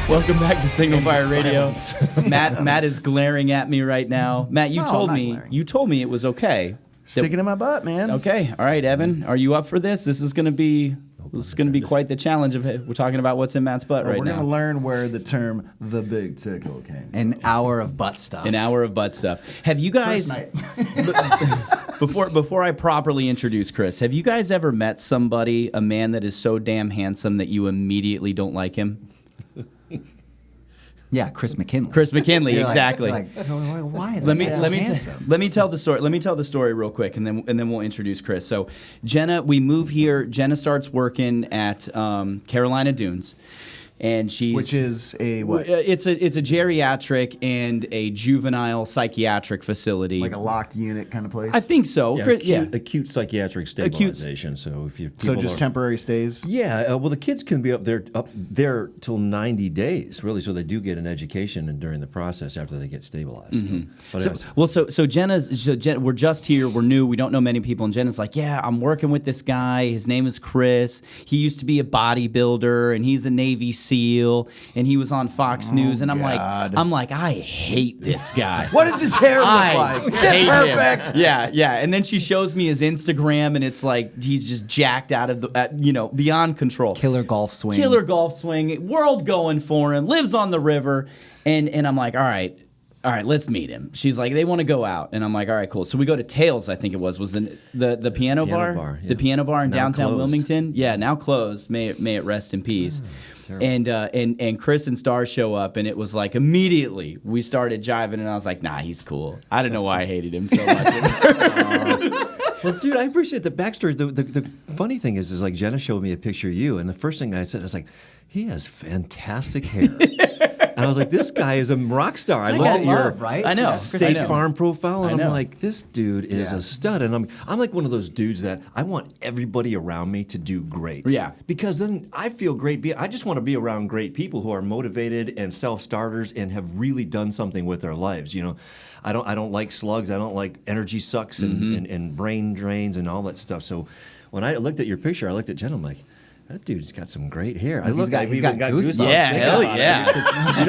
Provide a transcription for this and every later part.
Welcome back to Single Fire Radio. Matt is glaring at me right now. Matt, you told me it was okay. Sticking in my butt, man. Okay. All right, Evan, are you up for this? This is going to be quite the challenge. We're talking about what's in Matt's butt right now. We're going to learn where the term "the big tickle" came. An hour of butt stuff. An hour of butt stuff. Have you guys? before I properly introduce Chris, have you guys ever met somebody, a man that is so damn handsome that you immediately don't like him? Yeah, Chris McKinley. Chris McKinley, exactly. Why is let me tell the story. Let me tell the story real quick, and then we'll introduce Chris. So, Jenna, we move here. Jenna starts working at Carolina Dunes, and which is a what? It's a geriatric and a juvenile psychiatric facility, like a locked unit kind of place. I think so. Acute psychiatric stabilization. So if you temporary stays. Yeah. Well, the kids can be up there till 90 days, really. So they do get an education and during the process after they get stabilized. Mm-hmm. So Jenna's. We're just here. We're new. We don't know many people. And Jenna's like, yeah, I'm working with this guy. His name is Chris. He used to be a bodybuilder, and he's a Navy SEAL, and he was on Fox News. And I'm like, I hate this guy. What does his hair look like? Is it perfect? Him. Yeah. And then she shows me his Instagram, and it's like he's just jacked out of the, beyond control. Killer golf swing, world going for him. Lives on the river, and I'm like, all right, let's meet him. She's like, they want to go out, and I'm like, all right, cool. So we go to Tails, I think it was the piano bar, yeah. The piano bar in now downtown closed. Wilmington. Yeah, now closed. May it rest in peace. And Chris and Star show up, and it was like immediately we started jiving, and I was like, nah, he's cool. I don't know why I hated him so much. Well, dude, I appreciate the backstory. The funny thing is like Jenna showed me a picture of you, and the first thing I said, I was like, he has fantastic hair. And I was like, this guy is a rock star. I looked at your State Farm profile, and I'm like, this dude is a stud. And I'm like one of those dudes that I want everybody around me to do great. Yeah. Because then I feel great. I just want to be around great people who are motivated and self-starters and have really done something with their lives. I don't like slugs. I don't like energy sucks and brain drains and all that stuff. So when I looked at your picture, I looked at Jen, I'm like, that dude's got some great hair. He's got goosebumps. Yeah, hell yeah.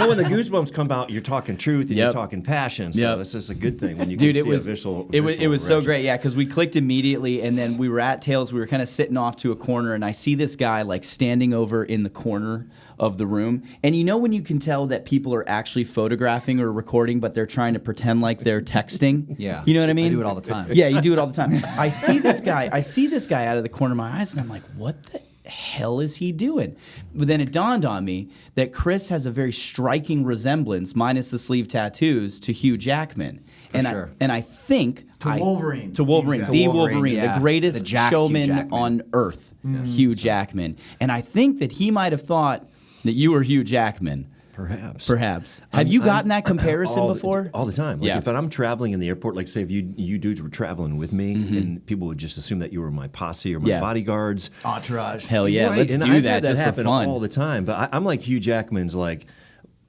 When the goosebumps come out, you're talking truth and you're talking passion. So that's just a good thing when you can see a visual. It was so great, yeah, because we clicked immediately, and then we were at Tails. We were kind of sitting off to a corner, and I see this guy like standing over in the corner of the room. And when you can tell that people are actually photographing or recording, but they're trying to pretend like they're texting? Yeah. You know what I mean? I do it all the time. Yeah, you do it all the time. I see this guy out of the corner of my eyes, and I'm like, what the hell is he doing? But then it dawned on me that Chris has a very striking resemblance, minus the sleeve tattoos, to Hugh Jackman. I think Wolverine. The Wolverine, yeah. the greatest showman on earth, Hugh Jackman. And I think that he might have thought that you were Hugh Jackman. Perhaps. Have you gotten that comparison before? All the time. Like if I'm traveling in the airport, like say if you dudes were traveling with me, and people would just assume that you were my posse or my bodyguards. Entourage. Hell yeah, let's do that just for fun. All the time. But I'm like Hugh Jackman's like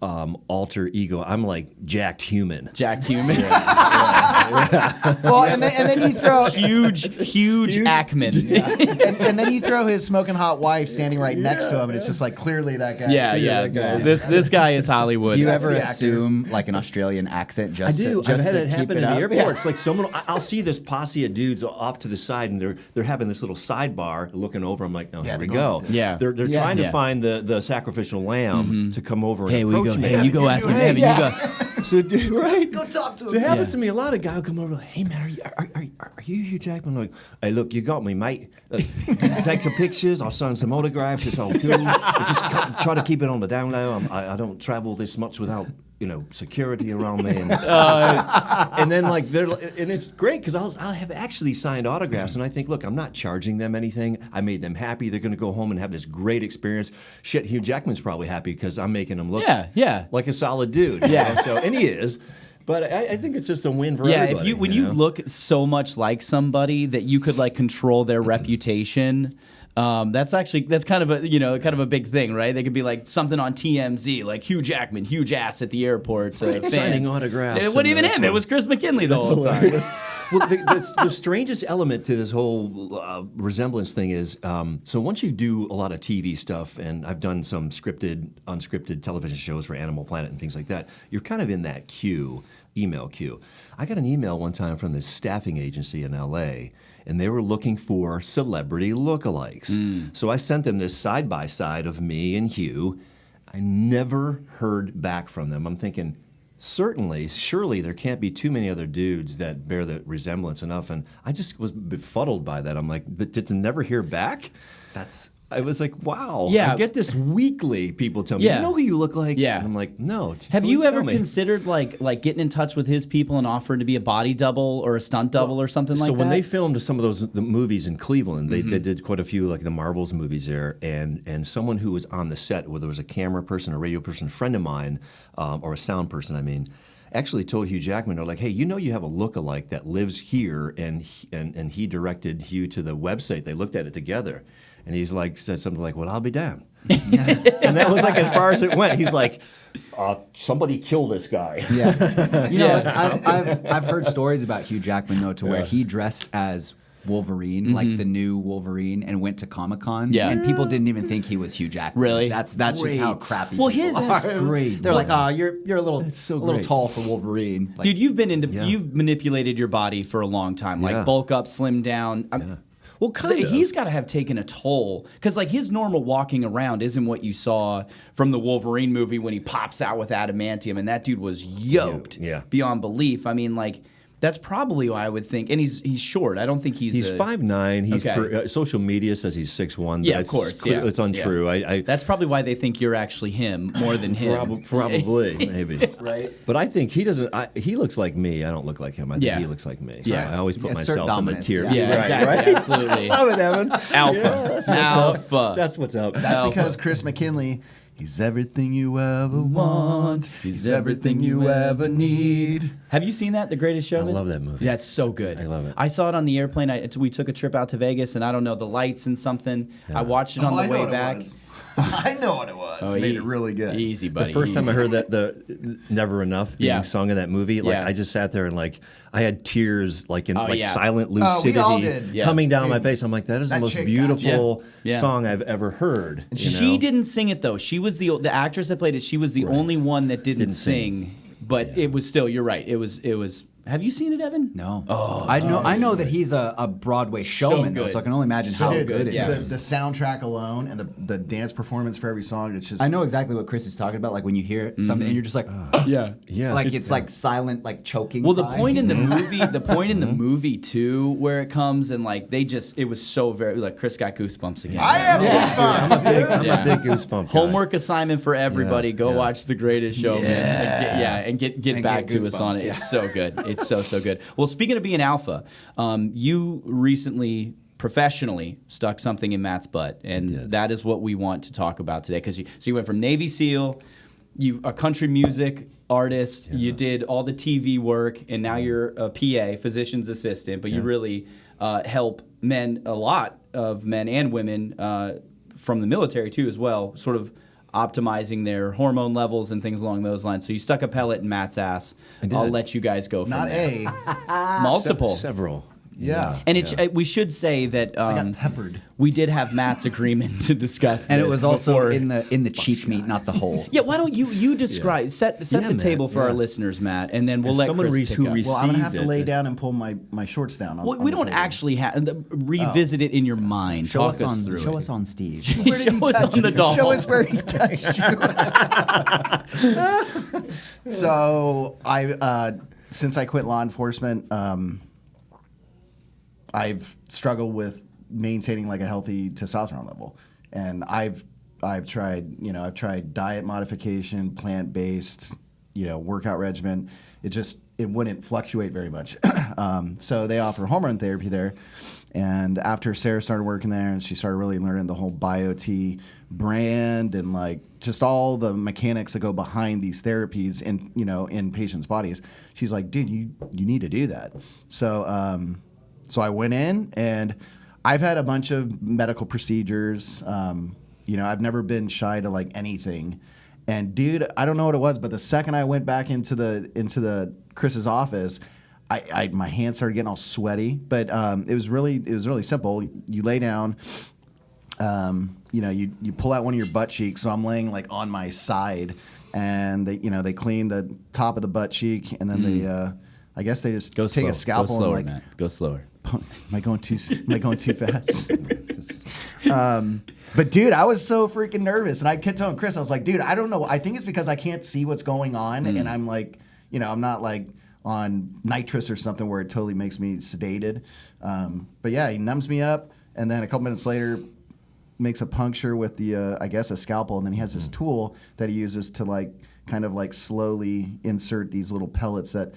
alter ego. I'm like jacked human. Well, and then you throw huge Ackman. and then you throw his smoking hot wife standing right next to him, and it's just like clearly that guy. Yeah. This guy is Hollywood. Do you ever assume like an Australian accent? I do. I've had it happen in the airport. It's like I'll see this posse of dudes off to the side, and they're having this little sidebar looking over. I'm like, here we go. Yeah. They're trying to find the sacrificial lamb to come over and approach me. Hey, you go ask him. Evan, you go. So, right? Go talk to him. So it happens to me a lot. A guy will come over like, hey, man, are you Hugh Jackman? I'm like, hey, look, you got me, mate. Take some pictures. I'll sign some autographs. It's all cool. But just try to keep it on the down low. I don't travel this much without security around me, and then like and it's great because I'll have actually signed autographs, and I think, look, I'm not charging them anything. I made them happy. They're going to go home and have this great experience. Shit, Hugh Jackman's probably happy because I'm making him look like a solid dude. So and he is. But I think it's just a win for everybody. Yeah, when you look so much like somebody that you could like control their reputation, That's kind of a big thing, right? They could be like something on TMZ, like Hugh Jackman, huge ass at the airport, signing autographs. It wasn't even him. It was Chris McKinley the whole time. Well, the strangest element to this whole resemblance thing is, so once you do a lot of TV stuff, and I've done some scripted, unscripted television shows for Animal Planet and things like that, you're kind of in that email queue. I got an email one time from this staffing agency in LA, and they were looking for celebrity lookalikes. So I sent them this side-by-side of me and Hugh. I never heard back from them. I'm thinking, surely there can't be too many other dudes that bear the resemblance enough. And I just was befuddled by that. I'm like, but to never hear back? I was like, wow. Yeah. I get this weekly. People tell me, Yeah. you know who you look like? Yeah. And I'm like, no. Have you please ever tell me. considered like getting in touch with his people and offering to be a body double or a stunt double or something like that? So when they filmed some of the movies in Cleveland, they did quite a few, like the Marvels movies there, and someone who was on the set, whether it was a camera person, a radio person, a friend of mine, or a sound person, I mean, actually told Hugh Jackman, they're like, hey, you know you have a lookalike that lives here, and he directed Hugh to the website. They looked at it together. And he's like, said something like, well, I'll be damned. And that was like as far as it went. He's like, somebody kill this guy. Yeah. You know, I've heard stories about Hugh Jackman, though, to where he dressed as Wolverine, like the new Wolverine, and went to Comic-Con. Yeah. And people didn't even think he was Hugh Jackman. Really? That's just how crappy Well, people his- are. That's great. They're like, oh, you're a little so a little great. tall for Wolverine. Like, Dude, you've manipulated your body for a long time, like Yeah. bulk up, slim down. Well, kind of. He's got to have taken a toll because, like, his normal walking around isn't what you saw from the Wolverine movie when he pops out with adamantium, and that dude was yoked beyond belief. I mean, like, that's probably why I would think. And he's short. I don't think he's 5'9". He's Okay. social media says he's 6'1". Yeah, of course. Yeah. It's untrue. Yeah. That's probably why they think you're actually him more than him. Probably, maybe. right? But I think he doesn't. He looks like me. I don't look like him. I think Yeah. he looks like me. Yeah. So I always put assert myself in the dominance, tier. yeah. Yeah, Right, exactly. right? Absolutely. Love it, Evan. Alpha. Alpha. That's what's up. That's because Chris McKinley, he's everything you ever want. He's everything you ever need. Have you seen that, The Greatest Showman? I love that movie. That's so good. I love it. I saw it on the airplane. We took a trip out to Vegas, and I don't know, the lights and something. I watched it on the way back. I know what it was. Oh, Made it really good. Easy, buddy. The first time I easy. heard that the "Never Enough" being Yeah. sung in that movie, like Yeah. I just sat there and like I had tears, like in yeah. silent we lucidity all did. Yeah. coming down my Dude, face. I'm like, that is the that most chick got beautiful you. Yeah. song I've ever heard. you She know? didn't sing it, though. She was the actress that played it. She was the only one that didn't sing. But it was still, you're right. It was. Have you seen it, Evan? No. Oh, I know that he's a Broadway showman, though, good. so I can only imagine how Dude, good it is. the soundtrack alone and the dance performance for every song, it's just. I know exactly what Chris is talking about. Like when you hear something and you're just like, Yeah. Yeah. like it's like silent, like choking. Well, the cry. point in the movie, too, where it comes and like it was so very like Chris got goosebumps again. I have goosebumps. I'm Yeah. a big goosebump guy. Homework assignment for everybody. Go yeah. watch The Greatest Showman. And get back get to us on it. goosebumps, yeah. It's so good. It's so good. Well, speaking of being alpha, you recently professionally stuck something in Matt's butt, and that is what we want to talk about today. Because you went from Navy SEAL, you a country music artist, you did all the TV work, and now you're a PA, physician's assistant. But you really help a lot of men and women from the military too, as well, sort of optimizing their hormone levels and things along those lines. So you stuck a pellet in Matt's ass. I'll let you guys go from Not there. a. Multiple. Several. Yeah. And we should say that got peppered. we did have Matt's agreement to discuss and this it was also before. in the cheek meat, not the hole. Yeah, why don't you describe set the Matt, table for our yeah. listeners, Matt, and then we'll As let someone Chris pick who up. Well, I'm gonna have to received lay it. down and pull my shorts down. On, Well, on we the don't table. actually have revisit it in your mind. Show Talk us us on, through show it. us on Steve. Where did he Show us touch on the you? doll. Show us where he touched you. So I, since I quit law enforcement, I've struggled with maintaining like a healthy testosterone level, and I've tried diet modification, plant based, workout regimen. It wouldn't fluctuate very much. So they offer hormone therapy there. And after Sarah started working there and she started really learning the whole BioT brand and like just all the mechanics that go behind these therapies in patients' bodies, she's like, dude, you need to do that. So I went in and I've had a bunch of medical procedures. You know, I've never been shy to like anything. And dude, I don't know what it was, but the second I went back into the Chris's office, my hands started getting all sweaty. But it was really simple. You lay down. You know, you pull out one of your butt cheeks. So I'm laying like on my side, and they clean the top of the butt cheek, and then I guess they just take a scalpel. Go slower, and like, Matt. Go slower. Am I going too fast? But dude, I was so freaking nervous, and I kept telling Chris, I was like, dude, I don't know. I think it's because I can't see what's going on, and I'm like, you know, I'm not like on nitrous or something where it totally makes me sedated. But yeah, he numbs me up, and then a couple minutes later, makes a puncture with the I guess a scalpel, and then he has this tool that he uses to like kind of like slowly insert these little pellets that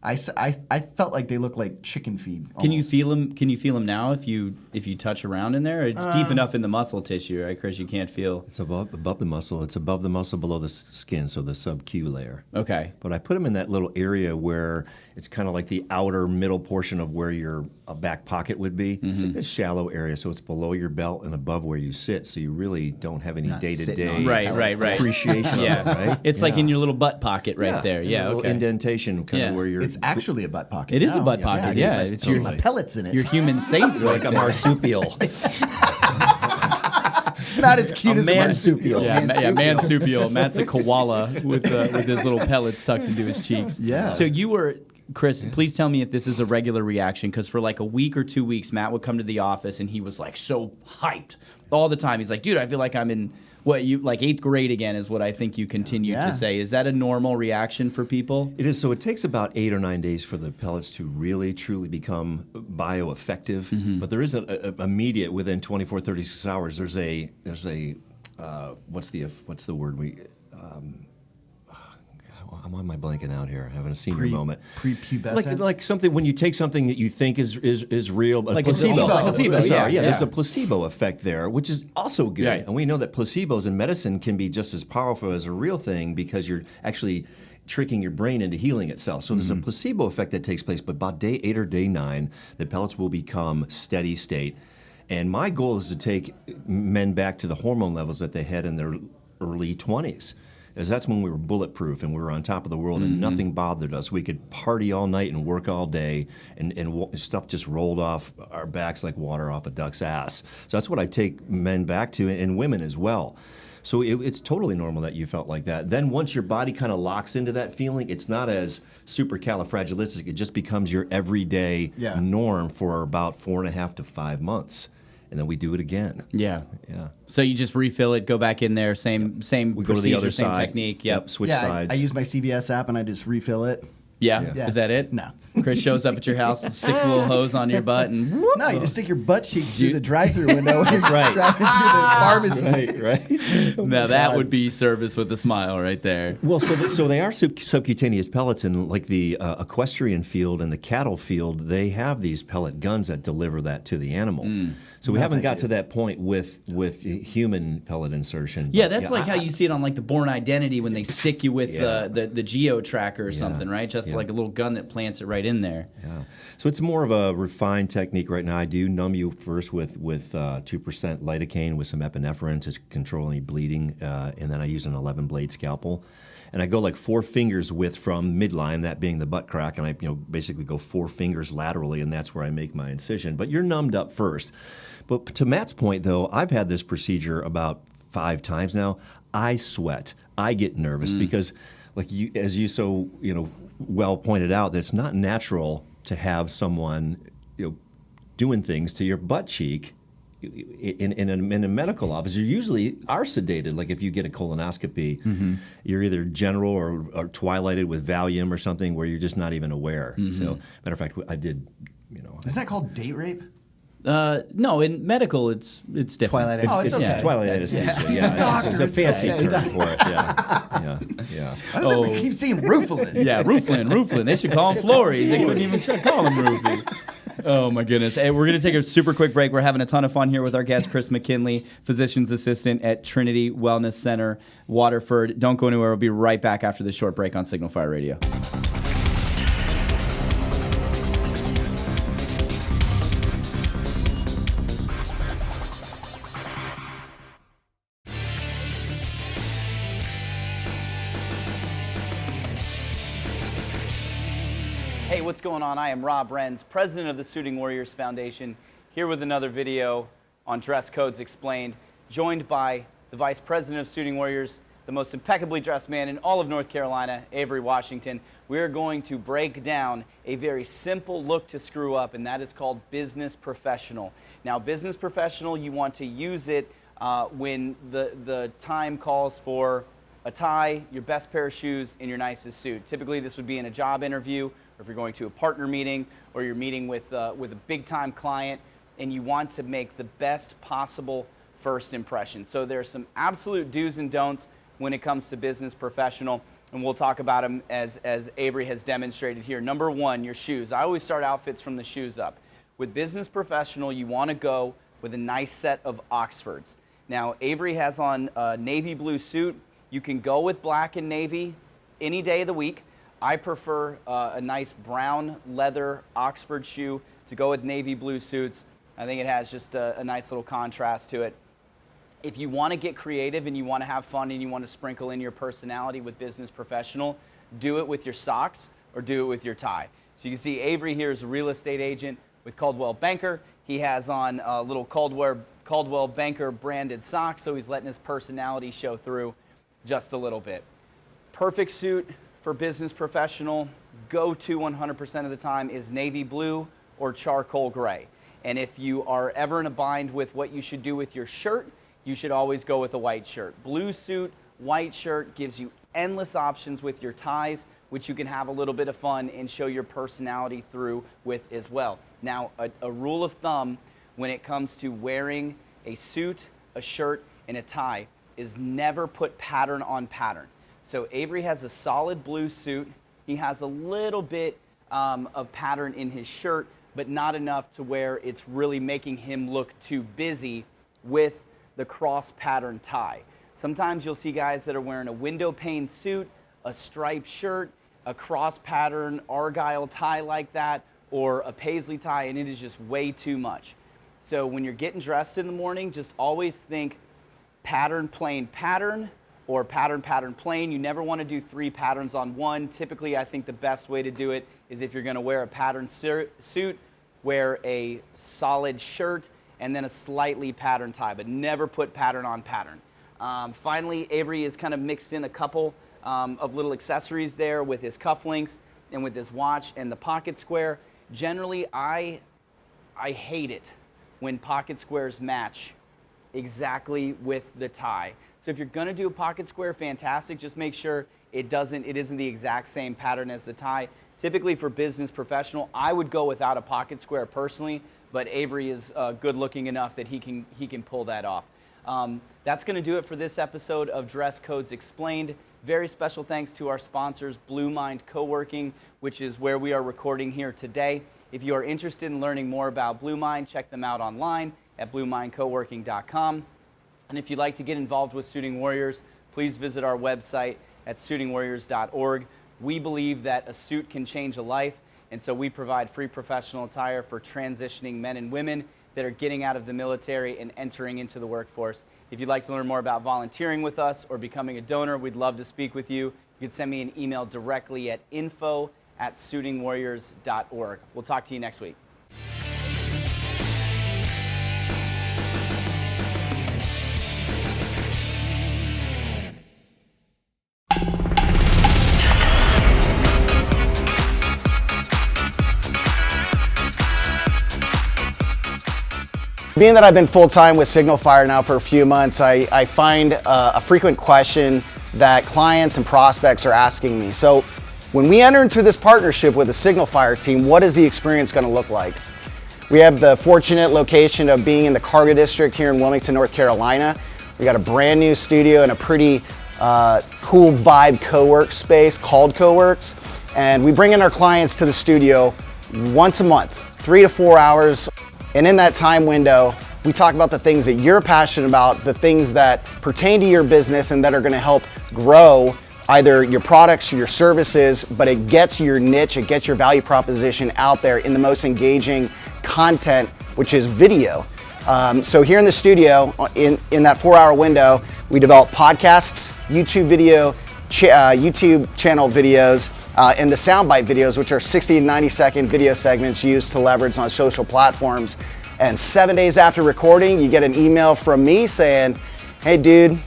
I felt like they look like chicken feed. Almost. Can you feel them? Can you feel them now if you touch around in there? It's deep enough in the muscle tissue, right, Chris? You can't feel. It's above the muscle. It's above the muscle, below the skin, so the sub-Q layer. Okay. But I put them in that little area where it's kind of like the outer middle portion of where your back pocket would be. It's like a shallow area, so it's below your belt and above where you sit, so you really don't have any day-to-day Right. appreciation Yeah. of it, right? It's like in your little butt pocket right there. and Yeah. a little Okay. indentation kind of where you're... It's actually a butt pocket. It is a now. butt pocket. Yeah. It's There's your pellets in it. your human safe. You're like a marsupial. Not as cute as a marsupial. marsupial. Mansupial. Matt's a koala with his little pellets tucked into his cheeks. Yeah. So you were, Chris, please tell me if this is a regular reaction, because for like a week or 2 weeks, Matt would come to the office and he was like so hyped all the time. He's like, dude, I feel like I'm in like 8th grade again is what I think you continue to say. Is that a normal reaction for people? It is. So it takes about 8 or 9 days for the pellets to really, truly become bioeffective. But there is a immediate, within 24, 36 hours, there's a what's the word we... I'm on my blanking out here, having a senior moment. Prepubescent? Like something, when you take something that you think is real, but Like a placebo. placebo, yeah. There's a placebo effect there, which is also good. Right. And we know that placebos in medicine can be just as powerful as a real thing because you're actually tricking your brain into healing itself. So there's a placebo effect that takes place, but about day 8 or day 9, the pellets will become steady state. And my goal is to take men back to the hormone levels that they had in their early 20s. As that's when we were bulletproof and we were on top of the world and nothing bothered us. We could party all night and work all day, and stuff just rolled off our backs like water off a duck's ass. So that's what I take men back to, and women as well. So it's totally normal that you felt like that. Then once your body kind of locks into that feeling, it's not as supercalifragilistic. It just becomes your everyday norm for about 4.5 to 5 months. And then we do it again. Yeah. Yeah. So you just refill it, go back in there, same We go to the procedure, other same side. technique. Yep. Switch Yeah, sides. I use my CVS app and I just refill it. Yeah. Yeah. Is that it? No. Chris shows up at your house, sticks a little hose on your butt, and whoop. No, you just stick your butt cheek through the drive-through window when you're right. driving through the pharmacy. right. Now that would be service with a smile right there. Well, so they are subcutaneous pellets, and like the equestrian field and the cattle field, they have these pellet guns that deliver that to the animal. So we haven't got to that point with human pellet insertion. Yeah, but that's like how you see it on like the Born Identity when they stick you with the geo tracker or something, right? Just like a little gun that plants it right in there. Yeah. So it's more of a refined technique right now. I do numb you first with 2% lidocaine with some epinephrine to control any bleeding, and then I use an 11-blade scalpel. And I go like 4 fingers width from midline, that being the butt crack, and I basically go 4 fingers laterally, and that's where I make my incision. But you're numbed up first. But to Matt's point, though, I've had this procedure about 5 times now. I sweat. I get nervous because, like you, as you so well pointed out, that it's not natural to have someone doing things to your butt cheek. In a medical office, you usually are sedated. Like if you get a colonoscopy, you're either general or twilighted with Valium or something where you're just not even aware. So, matter of fact, I did. Is that called date rape? No, in medical, it's different. Twilight Oh, it's okay. Twilight anesthesia. He's a doctor, It's a it's fancy okay. term for it. Yeah. Why does everybody keep saying Rooflin? Yeah, Rooflin. They should call him Flories. They couldn't even call him Roofies. Oh, my goodness. Hey, we're going to take a super quick break. We're having a ton of fun here with our guest, Chris McKinley, physician's assistant at Trinity Wellness Center, Waterford. Don't go anywhere. We'll be right back after this short break on Signal Fire Radio. what's going on? I am Rob Renz, president of the Suiting Warriors Foundation, here with another video on Dress Codes Explained, joined by the vice president of Suiting Warriors, the most impeccably dressed man in all of North Carolina, Avery Washington. We're going to break down a very simple look to screw up, and that is called business professional. Now, business professional, you want to use it when the time calls for a tie, your best pair of shoes, and your nicest suit. Typically, this would be in a job interview, or if you're going to a partner meeting, or you're meeting with a big-time client, and you want to make the best possible first impression. So there's some absolute do's and don'ts when it comes to business professional, and we'll talk about them as Avery has demonstrated here. Number one, your shoes. I always start outfits from the shoes up. With business professional, you want to go with a nice set of Oxfords. Now, Avery has on a navy blue suit. You can go with black and navy any day of the week. I prefer a nice brown leather Oxford shoe to go with navy blue suits. I think it has just a nice little contrast to it. If you want to get creative and you want to have fun and you want to sprinkle in your personality with business professional, do it with your socks or do it with your tie. So you can see Avery here is a real estate agent with Coldwell Banker. He has on a little Coldwell Banker branded socks, so he's letting his personality show through just a little bit. Perfect suit for business professional, go-to 100% of the time is navy blue or charcoal gray. And if you are ever in a bind with what you should do with your shirt, you should always go with a white shirt. Blue suit, white shirt gives you endless options with your ties, which you can have a little bit of fun and show your personality through with as well. Now, a rule of thumb when it comes to wearing a suit, a shirt, and a tie is never put pattern on pattern. So Avery has a solid blue suit. He has a little bit of pattern in his shirt, but not enough to where it's really making him look too busy with the cross pattern tie. Sometimes you'll see guys that are wearing a window pane suit, a striped shirt, a cross pattern argyle tie like that, or a paisley tie, and it is just way too much. So when you're getting dressed in the morning, just always think pattern, plain, pattern, or pattern, pattern, plain. You never want to do three patterns on one. Typically, I think the best way to do it is if you're going to wear a pattern suit, wear a solid shirt, and then a slightly patterned tie, but never put pattern on pattern. Finally, Avery has kind of mixed in a couple of little accessories there with his cufflinks and with his watch and the pocket square. Generally, I hate it when pocket squares match exactly with the tie. So if you're gonna do a pocket square, fantastic. Just make sure it isn't the exact same pattern as the tie. Typically for business professional, I would go without a pocket square personally, but Avery is good looking enough that he can pull that off. That's gonna do it for this episode of Dress Codes Explained. Very special thanks to our sponsors, Blue Mind Co-working, which is where we are recording here today. If you are interested in learning more about Blue Mind, check them out online at bluemindcoworking.com. And if you'd like to get involved with Suiting Warriors, please visit our website at suitingwarriors.org. We believe that a suit can change a life, and so we provide free professional attire for transitioning men and women that are getting out of the military and entering into the workforce. If you'd like to learn more about volunteering with us or becoming a donor, we'd love to speak with you. You can send me an email directly at info@suitingwarriors.org. We'll talk to you next week. Being that I've been full-time with Signal Fire now for a few months, I find a frequent question that clients and prospects are asking me. So when we enter into this partnership with the Signal Fire team, what is the experience going to look like? We have the fortunate location of being in the Cargo District here in Wilmington, North Carolina. We got a brand new studio and a pretty cool vibe co-work space called Co-works. And we bring in our clients to the studio once a month, 3 to 4 hours. And in that time window, we talk about the things that you're passionate about, the things that pertain to your business and that are gonna help grow either your products or your services, but it gets your niche, it gets your value proposition out there in the most engaging content, which is video. So here in the studio, in that 4-hour window, we develop podcasts, YouTube video, YouTube channel videos, and the soundbite videos, which are 60 and 90-second video segments used to leverage on social platforms. And 7 days after recording, you get an email from me saying, hey dude,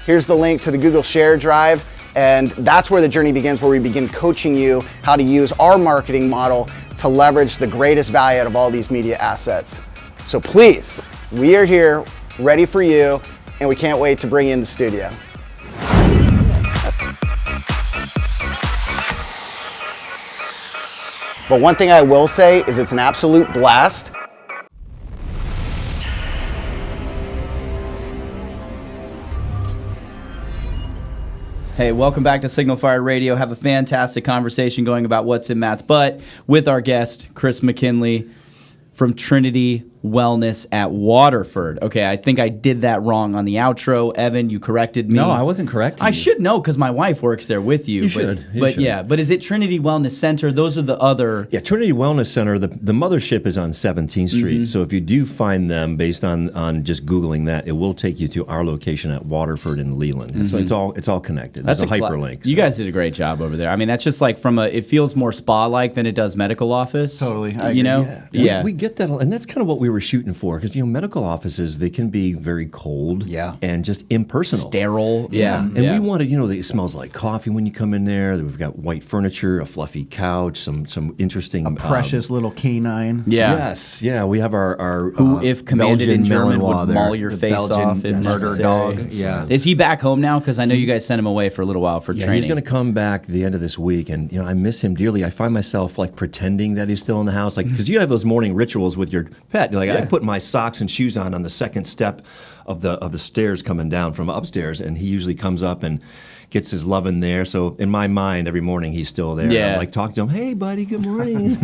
here's the link to the Google Share Drive. And that's where the journey begins, where we begin coaching you how to use our marketing model to leverage the greatest value out of all these media assets. So please, we are here, ready for you, and we can't wait to bring you in the studio. But one thing I will say is it's an absolute blast. Hey, welcome back to Signal Fire Radio. Have a fantastic conversation going about what's in Matt's butt with our guest, Chris McKinley from Trinity Wellness at Waterford. Okay, I think I did that wrong on the outro. Evan, you corrected me. No, I wasn't correcting I you. should know because my wife works there with you. You should. Yeah, but is it Trinity Wellness Center? Those are the other... Yeah, Trinity Wellness Center, the mothership is on 17th Street. Mm-hmm. So if you do find them based on just Googling that, it will take you to our location at Waterford and Leland. So it's all connected. That's a hyperlink. You guys did a great job over there. I mean, that's just like it feels more spa-like than it does medical office. Totally. I You agree. know? Yeah. We get that, and that's kind of what we were shooting for, because medical offices, they can be very cold, and just impersonal, Sterile. Yeah. And we wanted, it smells like coffee when you come in there. We've got white furniture, a fluffy couch, some interesting, Precious little canine. Yeah. Yes, yeah. We have our Who, if commanded Belgian in German, Malinois would there. maul your The face Belgian off if murder necessary. dog. Yeah. Is he back home now? Because I know you guys sent him away for a little while for Yeah, training. he's going to come back the end of this week, and I miss him dearly. I find myself like pretending that he's still in the house, like because you have those morning rituals with your pet. Like I put my socks and shoes on the second step of the stairs coming down from upstairs, and he usually comes up and gets his loving there. So in my mind, every morning he's still there. Yeah. I'm like talking to him, hey buddy, good morning.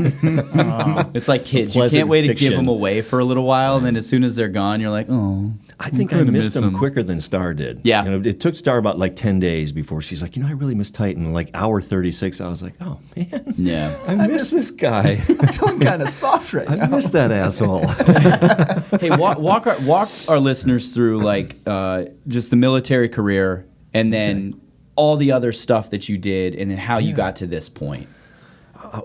It's like kids. You Pleasant can't wait to give fiction. them away for a little while, and then as soon as they're gone, you're like, oh. I think I kinda missed miss him him. quicker than Star did. Yeah. It took Star about like 10 days before she's like, I really miss Titan. Like hour 36, I was like, oh man, Yeah. I miss this guy. I'm feeling kind of soft right I now. miss that asshole. Hey, walk our listeners through just the military career, and then all the other stuff that you did, and then how you got to this point.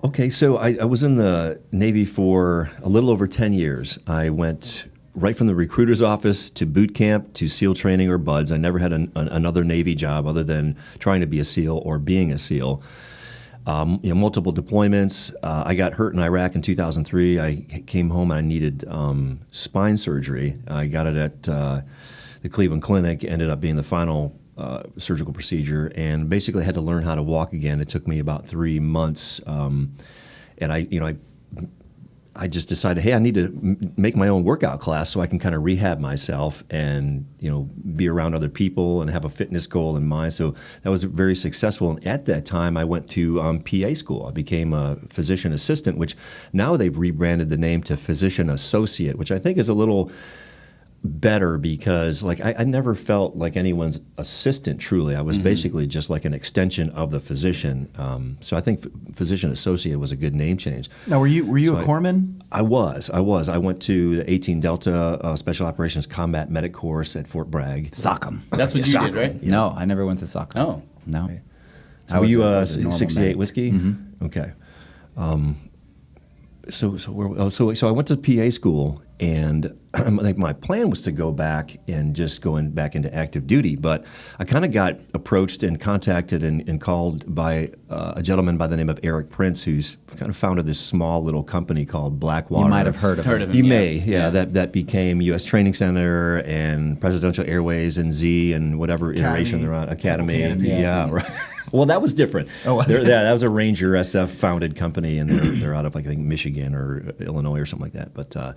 Okay, so I was in the Navy for a little over 10 years. I went right from the recruiter's office to boot camp to SEAL training or BUDS. I never had another Navy job other than trying to be a SEAL or being a SEAL. Multiple deployments. I got hurt in Iraq in 2003. I came home and I needed spine surgery. I got it at the Cleveland Clinic. Ended up being the final surgical procedure, and basically had to learn how to walk again. It took me about 3 months, and I just decided, hey, I need to make my own workout class so I can kind of rehab myself and be around other people and have a fitness goal in mind. So that was very successful. And at that time, I went to PA school. I became a physician assistant, which now they've rebranded the name to physician associate, which I think is a little better because I never felt like anyone's assistant truly. I was basically just like an extension of the physician. So I think physician associate was a good name change. Now, were you a corpsman? I was. I went to the 18 Delta Special Operations Combat Medic course at Fort Bragg. Sock-em. That's what you did, right? No, I never went to Sock-em. Oh. No. So were you I was a normal 68 man. whiskey? Mm-hmm. Okay. So I went to PA school, and my plan was to go back and just going back into active duty. But I kind of got approached and contacted and called by a gentleman by the name of Eric Prince, who's kind of founded this small little company called Blackwater. You might have heard of him. You may, yeah. That became U.S. Training Center and Presidential Airways and Z and whatever iteration they're on. Academy. Yeah, right. Well, that was different. Oh, was it? That was a Ranger SF founded company, and they're out of I think Michigan or Illinois or something like that. But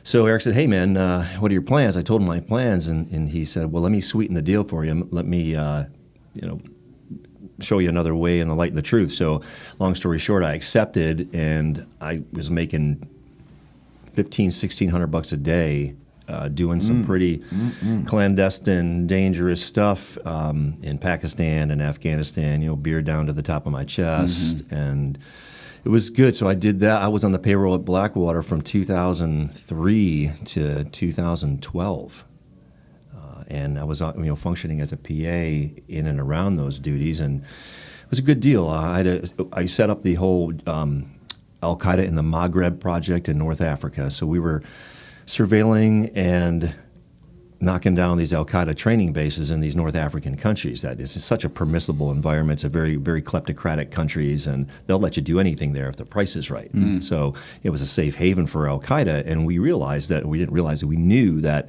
so Eric said, "Hey man, what are your plans?" I told him my plans, and he said, "Well, let me sweeten the deal for you. Let me show you another way and the light and the truth." So, long story short, I accepted, and I was making $1,600 a day. Doing some pretty clandestine, dangerous stuff in Pakistan and Afghanistan, beer down to the top of my chest. And it was good. So I did that. I was on the payroll at Blackwater from 2003 to 2012. And I was functioning as a PA in and around those duties. And it was a good deal. I set up the whole Al Qaeda in the Maghreb project in North Africa. So we were surveilling and knocking down these Al Qaeda training bases in these North African countries. That is such a permissible environment. It's a very, very kleptocratic countries, and they'll let you do anything there if the price is right. So it was a safe haven for Al Qaeda, and we knew that.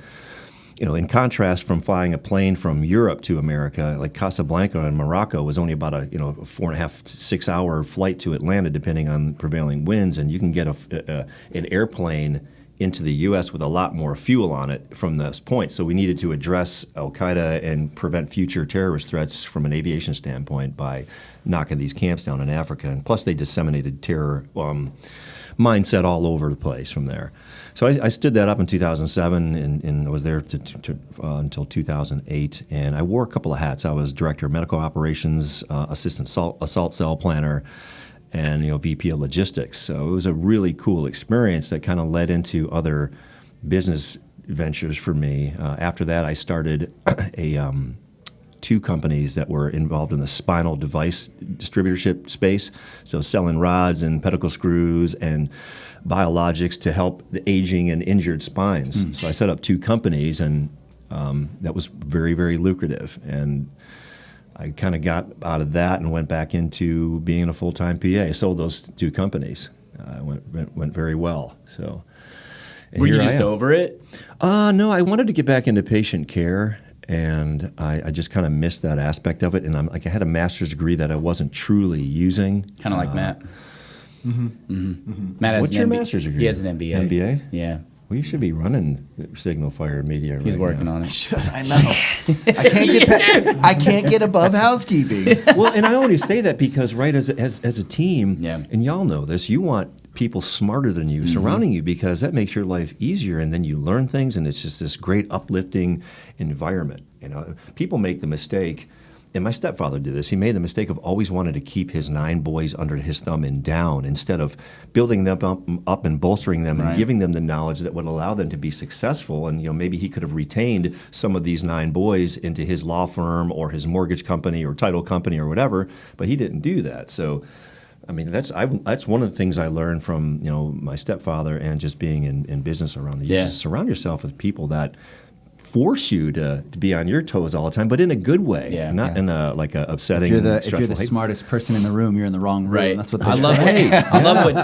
In contrast from flying a plane from Europe to America, like Casablanca in Morocco was only about a 4.5 to 6 hour flight to Atlanta, depending on prevailing winds, and you can get an airplane into the U.S. with a lot more fuel on it from this point. So we needed to address Al Qaeda and prevent future terrorist threats from an aviation standpoint by knocking these camps down in Africa, and plus they disseminated terror mindset all over the place from there. So I stood that up in 2007 and was there until 2008. And I wore a couple of hats. I was director of medical operations, assistant assault cell planner, and VP of logistics. So it was a really cool experience that kind of led into other business ventures for me. After that, I started two companies that were involved in the spinal device distributorship space, so selling rods and pedicle screws and biologics to help the aging and injured spines. So I set up two companies, and that was very, very lucrative. And I kind of got out of that and went back into being a full-time PA. I sold those two companies. Went very well. So were you just over it? No, I wanted to get back into patient care. And I just kind of missed that aspect of it. And I had a master's degree that I wasn't truly using. Kind of like Matt. Matt has What's your master's degree? He has an MBA. MBA? Yeah. Well, you should be running Signal Fire Media. He's working on it. Should I know? I can't get above housekeeping. Well, and I only say that because, right, as a team, Yeah. and y'all know this, you want people smarter than you surrounding you, because that makes your life easier, and then you learn things, and it's just this great uplifting environment. People make the mistake, and my stepfather did this. He made the mistake of always wanting to keep his 9 boys under his thumb and down, instead of building them up and bolstering them and giving them the knowledge that would allow them to be successful. And maybe he could have retained some of these 9 boys into his law firm or his mortgage company or title company or whatever, but he didn't do that. So I mean, that's one of the things I learned from my stepfather, and just being in business around the years. Just surround yourself with people that force you to be on your toes all the time, but in a good way, not in a upsetting. If you're the smartest person in the room, you're in the wrong room. Right. That's what I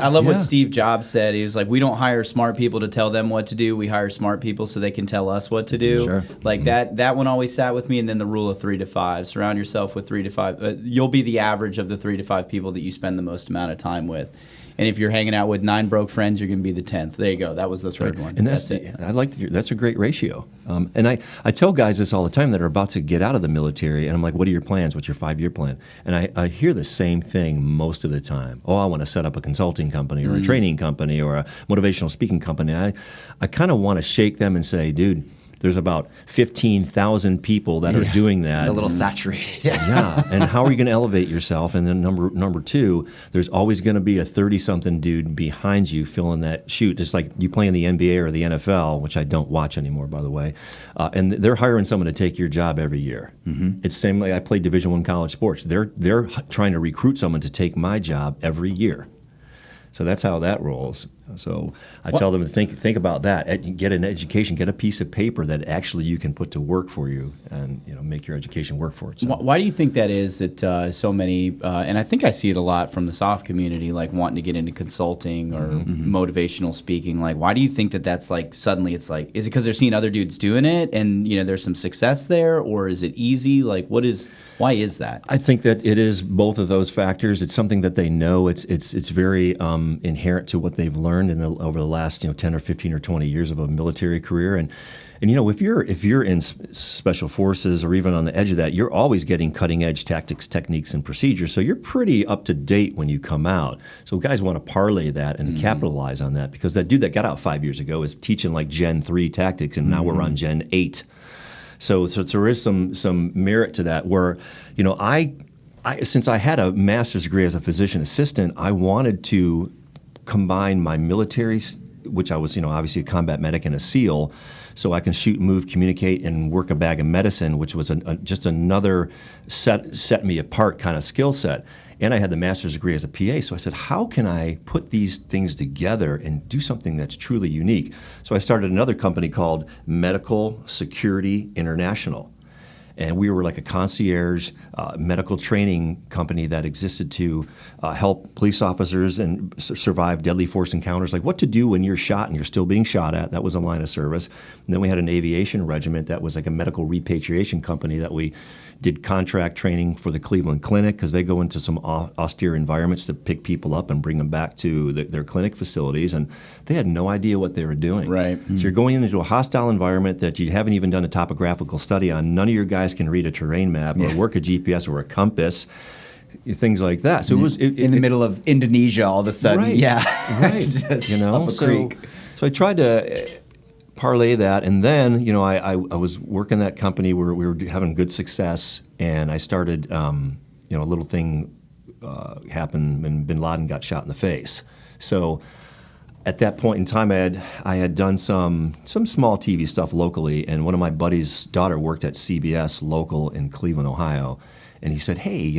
love what Steve Jobs said. He was like, "We don't hire smart people to tell them what to do. We hire smart people so they can tell us what to do." Sure. Like that one always sat with me. And then the rule of 3 to 5: surround yourself with 3 to 5. You'll be the average of the 3 to 5 people that you spend the most amount of time with. And if you're hanging out with 9 broke friends, you're going to be the 10th. There you go. That was the third one. And that's it. That's a great ratio. And I tell guys this all the time that are about to get out of the military, and I'm like, "What are your plans? What's your 5-year plan?" And I hear the same thing most of the time. "Oh, I want to set up a consulting company or a training company or a motivational speaking company." I kind of want to shake them and say, "Dude, there's about 15,000 people that are doing that." It's a little saturated. Yeah, and how are you going to elevate yourself? And then number 2, there's always going to be a 30-something dude behind you filling that shoot, just like you play in the NBA or the NFL, which I don't watch anymore, by the way. And they're hiring someone to take your job every year. It's the same way I played Division I college sports. They're trying to recruit someone to take my job every year. So that's how that rolls. So I tell them to think about that. Get an education. Get a piece of paper that actually you can put to work for you, and make your education work for itself. Why do you think that is? That so many, and I think I see it a lot from the soft community, like wanting to get into consulting or motivational speaking. Like, why do you think that that's like suddenly it's like? Is it because they're seeing other dudes doing it, and there's some success there, or is it easy? Like, why is that? I think that it is both of those factors. It's something that they know. It's very inherent to what they've learned over the last 10 or 15 or 20 years of a military career, and if you're in special forces or even on the edge of that, you're always getting cutting edge tactics, techniques, and procedures. So you're pretty up to date when you come out. So guys want to parlay that and capitalize on that, because that dude that got out 5 years ago is teaching like Gen 3 tactics, and now we're on Gen 8. So there is some merit to that. Where I since I had a master's degree as a physician assistant, I wanted to combine my military which I was, obviously a combat medic and a SEAL, so I can shoot, move, communicate, and work a bag of medicine, which was just another set me apart kind of skill set. And I had the master's degree as a PA, so I said, how can I put these things together and do something that's truly unique? So I started another company called Medical Security International. And we were like a concierge medical training company that existed to help police officers and survive deadly force encounters, like what to do when you're shot and you're still being shot at. That was a line of service. And then we had an aviation regiment that was like a medical repatriation company that we did contract training for the Cleveland Clinic, because they go into some austere environments to pick people up and bring them back to their clinic facilities, and they had no idea what they were doing. Right. So you're going into a hostile environment that you haven't even done a topographical study on. None of your guys can read a terrain map or work a GPS or a compass, things like that. So it was in the middle of Indonesia all of a sudden. Right, Yeah. right. Just up a creek. So I tried to parlay that, and then I was working that company where we were having good success, and I started a little thing happened, and Bin Laden got shot in the face. So at that point in time, I had done some small TV stuff locally, and one of my buddy's daughter worked at CBS local in Cleveland, Ohio, and he said, hey,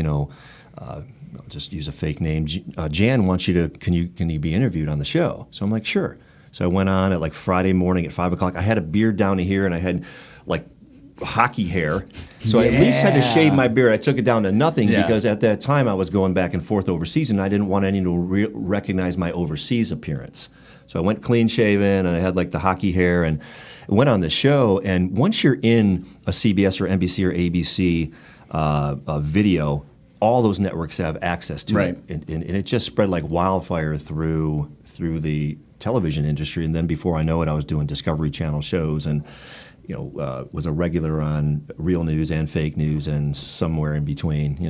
I'll just use a fake name, Jan wants you to, can you be interviewed on the show? So I'm like, sure. So I went on at like Friday morning at 5 o'clock. I had a beard down to here, and I had like hockey hair. So I at least had to shave my beard. I took it down to nothing because at that time I was going back and forth overseas, and I didn't want anyone to recognize my overseas appearance. So I went clean shaven, and I had like the hockey hair, and went on the show. And once you're in a CBS or NBC or ABC video, all those networks have access to it. And it just spread like wildfire through the television industry. And then before I know it, I was doing Discovery Channel shows, and was a regular on Real News and Fake News and somewhere in between.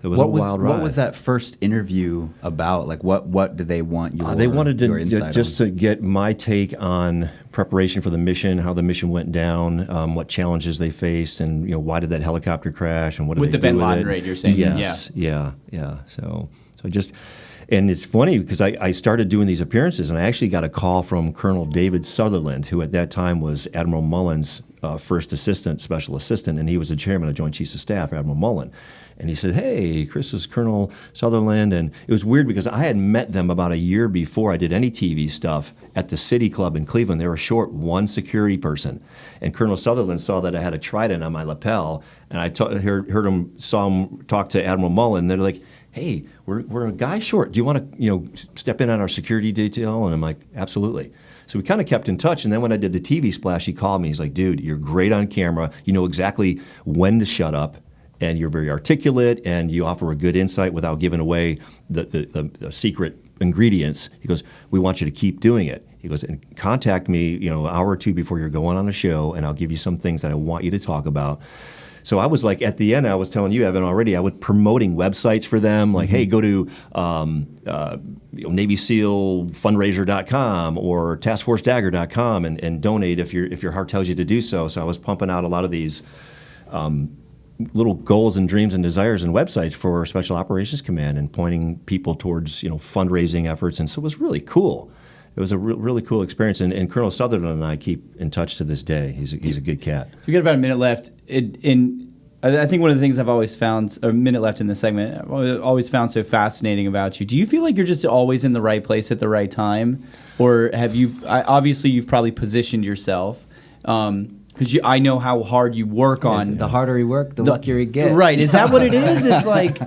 It was a wild ride. What was that first interview about? Like, what did they want you? They wanted your to insight just on? to get my take on preparation for the mission, how the mission went down, what challenges they faced, and why did that helicopter crash, and what did With they the Bin do with Laden it. raid, you're saying? Yes, yeah. So just. And it's funny because I started doing these appearances, and I actually got a call from Colonel David Sutherland, who at that time was Admiral Mullen's first assistant, special assistant, and he was the chairman of Joint Chiefs of Staff, Admiral Mullen. And he said, hey, Chris is Colonel Sutherland. And it was weird because I had met them about a year before I did any TV stuff at the City Club in Cleveland. They were short one security person. And Colonel Sutherland saw that I had a trident on my lapel, and I saw him talk to Admiral Mullen. And they're like, hey, we're a guy short. Do you want to step in on our security detail? And I'm like, absolutely. So we kind of kept in touch. And then when I did the TV splash, he called me. He's like, dude, you're great on camera. You know exactly when to shut up, and you're very articulate, and you offer a good insight without giving away the secret ingredients. He goes, we want you to keep doing it. He goes, and contact me, an hour or two before you're going on a show, and I'll give you some things that I want you to talk about. So I was like, at the end, I was telling you, Evan, already, I was promoting websites for them, like, hey, go to Navy SEAL fundraiser.com or taskforcedagger.com and donate if your heart tells you to do so. So I was pumping out a lot of these little goals and dreams and desires and websites for Special Operations Command, and pointing people towards fundraising efforts. And so it was really cool. It was a really cool experience, and Colonel Sutherland and I keep in touch to this day. He's a good cat. So we got about a minute left. I think one of the things I've always found, a minute left in this segment, I've always found so fascinating about you. Do you feel like you're just always in the right place at the right time, or have you? Obviously, you've probably positioned yourself. Because I know how hard you work on. The harder you work, the luckier you get. Right? Is that what it is? It's like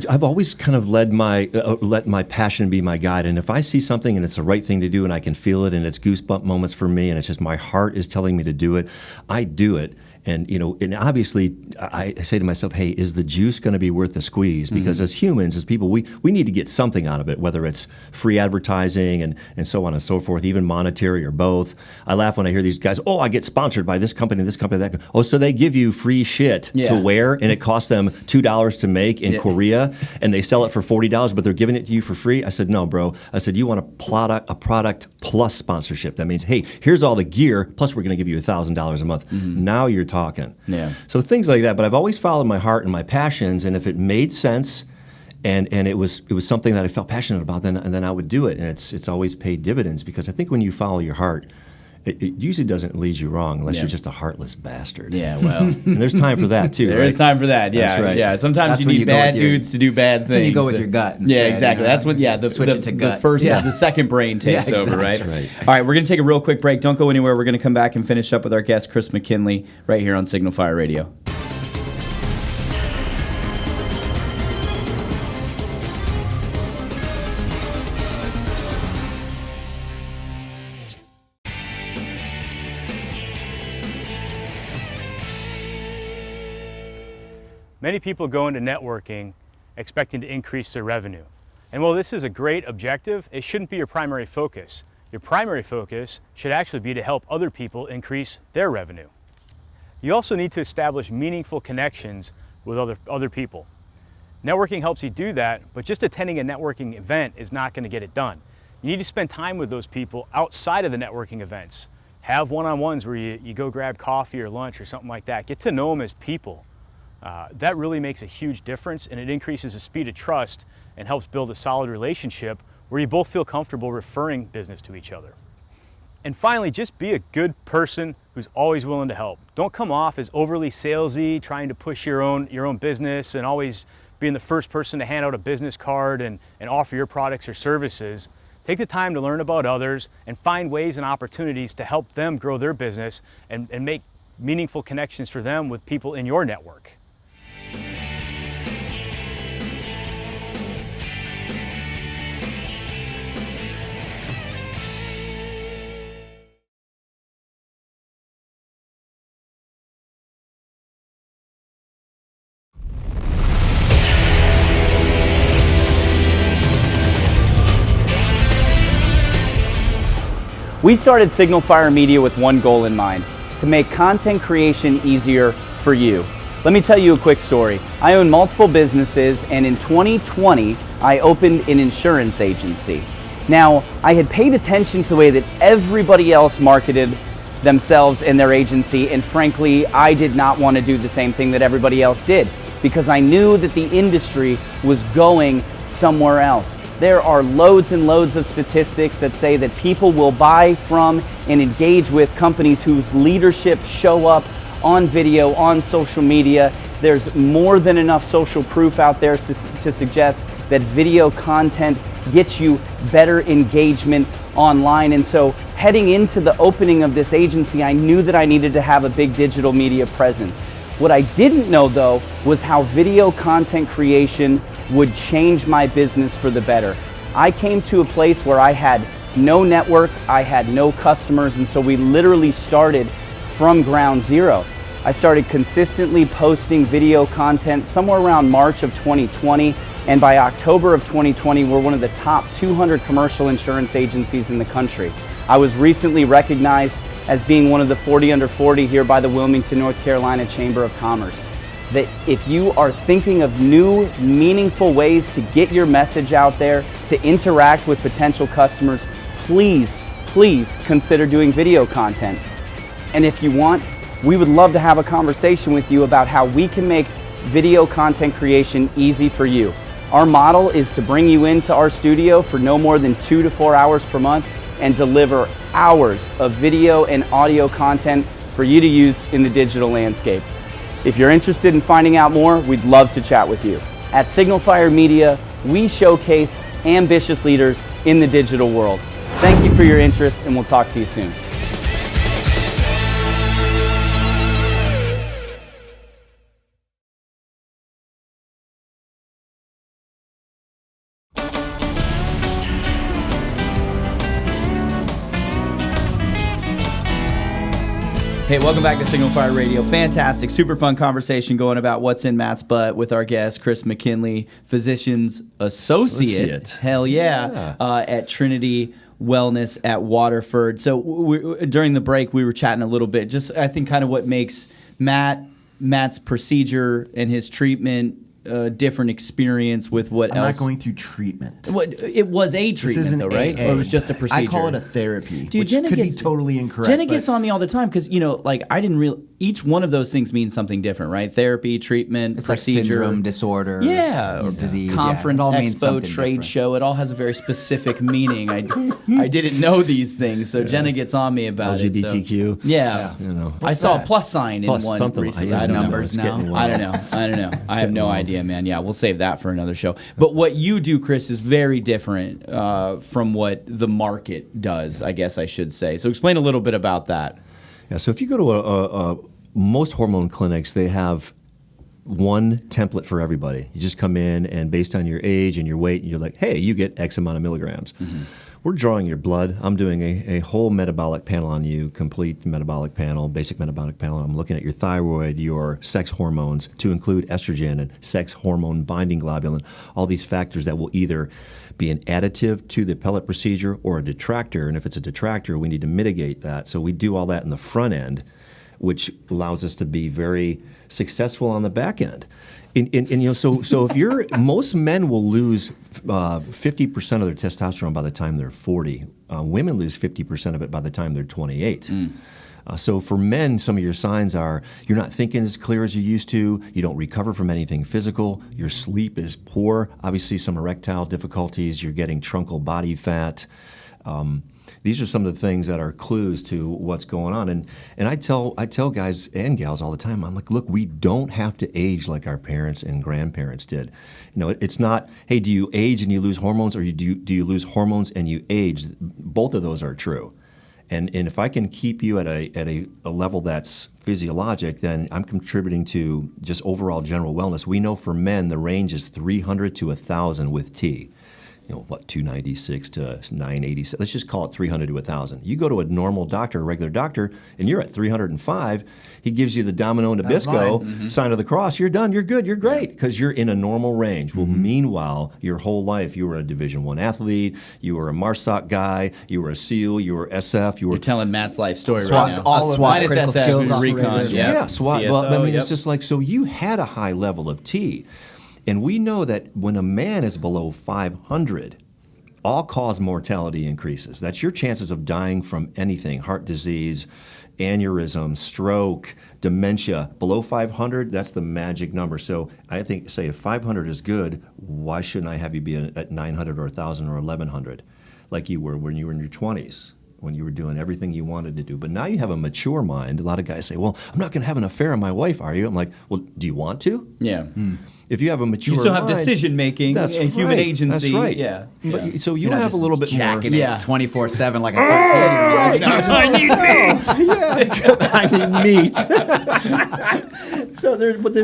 I've always kind of let my passion be my guide, and if I see something and it's the right thing to do, and I can feel it, and it's goosebump moments for me, and it's just my heart is telling me to do it, I do it. And and obviously, I say to myself, hey, is the juice going to be worth the squeeze? Because as humans, as people, we need to get something out of it, whether it's free advertising and so on and so forth, even monetary or both. I laugh when I hear these guys, oh, I get sponsored by this company, that. Oh, so they give you free shit to wear, and it costs them $2 to make in Korea, and they sell it for $40, but they're giving it to you for free? I said, no, bro. I said, you want a product plus sponsorship. That means, hey, here's all the gear, plus we're going to give you $1,000 a month. Now you're talking. Yeah. So things like that. But I've always followed my heart and my passions, and if it made sense And it was something that I felt passionate about, and then I would do it, and it's always paid dividends, because I think when you follow your heart, it usually doesn't lead you wrong unless you're just a heartless bastard. Yeah, well, And there's time for that too. there right? is time for that. Yeah, That's right. yeah. Sometimes That's you when need you go bad with your- dudes to do bad things. That's when you go with your gut Yeah, instead, exactly. you know? That's what. Yeah, Switch it to the gut. first, Yeah. the second brain takes Yeah, over, right? exactly. That's right. All right, we're gonna take a real quick break. Don't go anywhere. We're gonna come back and finish up with our guest Chris McKinley right here on Signal Fire Radio. Many people go into networking expecting to increase their revenue. And while this is a great objective, it shouldn't be your primary focus. Your primary focus should actually be to help other people increase their revenue. You also need to establish meaningful connections with other people. Networking helps you do that, but just attending a networking event is not going to get it done. You need to spend time with those people outside of the networking events. Have one-on-ones where you go grab coffee or lunch or something like that. Get to know them as people. That really makes a huge difference, and it increases the speed of trust and helps build a solid relationship where you both feel comfortable referring business to each other. And finally, just be a good person who's always willing to help. Don't come off as overly salesy, trying to push your own business and always being the first person to hand out a business card and offer your products or services. Take the time to learn about others and find ways and opportunities to help them grow their business and make meaningful connections for them with people in your network. We started Signal Fire Media with one goal in mind: to make content creation easier for you. Let me tell you a quick story. I own multiple businesses, and in 2020, I opened an insurance agency. Now, I had paid attention to the way that everybody else marketed themselves and their agency, and frankly, I did not want to do the same thing that everybody else did, because I knew that the industry was going somewhere else. There are loads and loads of statistics that say that people will buy from and engage with companies whose leadership show up on video, on social media. There's more than enough social proof out there to suggest that video content gets you better engagement online. And so heading into the opening of this agency, I knew that I needed to have a big digital media presence. What I didn't know though was how video content creation would change my business for the better. I came to a place where I had no network, I had no customers, and so we literally started from ground zero. I started consistently posting video content somewhere around March of 2020, and by October of 2020, we're one of the top 200 commercial insurance agencies in the country. I was recently recognized as being one of the 40 under 40 here by the Wilmington, North Carolina Chamber of Commerce. That if you are thinking of new, meaningful ways to get your message out there, to interact with potential customers, please consider doing video content. And if you want, we would love to have a conversation with you about how we can make video content creation easy for you. Our model is to bring you into our studio for no more than 2 to 4 hours per month and deliver hours of video and audio content for you to use in the digital landscape. If you're interested in finding out more, we'd love to chat with you. At Signal Fire Media, we showcase ambitious leaders in the digital world. Thank you for your interest, and we'll talk to you soon. Hey, welcome back to Signal Fire Radio. Fantastic, super fun conversation going about what's in Matt's butt with our guest, Chris McKinley, Physician's Associate. Hell yeah. At Trinity Wellness at Waterford. So during the break, we were chatting a little bit. Just, I think, kind of what makes Matt's procedure and his treatment different experience with what I'm else. not going through treatment. It was a treatment, though, right? AA. Or it was just a procedure? I call it a therapy, Dude, which Jenna could gets, be totally incorrect. Jenna but gets on me all the time because, like, I didn't really, each one of those things means something different, right? Therapy, treatment, It's like procedure, syndrome, disorder, or disease, conference, it all means expo, something trade different. show. It all has a very specific meaning. I didn't know these things, so Jenna gets on me about LGBTQ. it. So. Yeah. You know. I saw a plus sign in Plus one something. recently. I I don't know. numbers It's now. getting I wild. don't know. I have no idea, man. Yeah, we'll save that for another show. But what you do, Chris, is very different from what the market does, I guess I should say. So explain a little bit about that. Yeah, so if you go to most hormone clinics, they have one template for everybody. You just come in, and based on your age and your weight, you're like, hey, you get X amount of milligrams. We're drawing your blood. I'm doing a whole metabolic panel on you, complete metabolic panel, basic metabolic panel. I'm looking at your thyroid, your sex hormones, to include estrogen and sex hormone binding globulin, all these factors that will either be an additive to the pellet procedure or a detractor. And if it's a detractor, we need to mitigate that. So we do all that in the front end, which allows us to be very successful on the back end. And so if you're, most men will lose 50% of their testosterone by the time they're 40. Women lose 50% of it by the time they're 28. So for men, some of your signs are you're not thinking as clear as you used to, you don't recover from anything physical, your sleep is poor, obviously some erectile difficulties, you're getting truncal body fat. These are some of the things that are clues to what's going on. And I tell guys and gals all the time, I'm like, look, we don't have to age like our parents and grandparents did. You know, it's not, hey, do you age and you lose hormones, or do you lose hormones and you age? Both of those are true. And if I can keep you at a level that's physiologic, then I'm contributing to just overall general wellness. We know for men the range is 300 to 1,000 with T. You know, 296 to 986. Let's just call it 300 to 1,000. You go to a normal doctor, a regular doctor, and you're at 305. He gives you the Domino Nabisco sign of the cross. You're done. You're good. You're great because you're in a normal range. Well, meanwhile, your whole life you were a Division I athlete. You were a MARSOC guy. You were a SEAL. You were SF. You were You're telling Matt's life story SWAT, right now. all of SWAT, that. Minus critical SF, skills recon. operator. Yeah, SWAT. CSO, Well, I mean, yep. it's just like, so you had a high level of T. And we know that when a man is below 500, all-cause mortality increases. That's your chances of dying from anything, heart disease, aneurysm, stroke, dementia. Below 500, that's the magic number. So I think, say, if 500 is good, why shouldn't I have you be at 900 or 1,000 or 1,100 like you were when you were in your 20s? When you were doing everything you wanted to do. But now you have a mature mind. A lot of guys say, well, I'm not going to have an affair on my wife, are you? I'm like, well, do you want to? Yeah. If you have a mature You still have mind, decision making and that's human right, agency. That's right. Yeah. But, so you You're not have a just little bit more. jacking it Yeah. 24/7 like a 13-year-old. I need meat. I need meat. So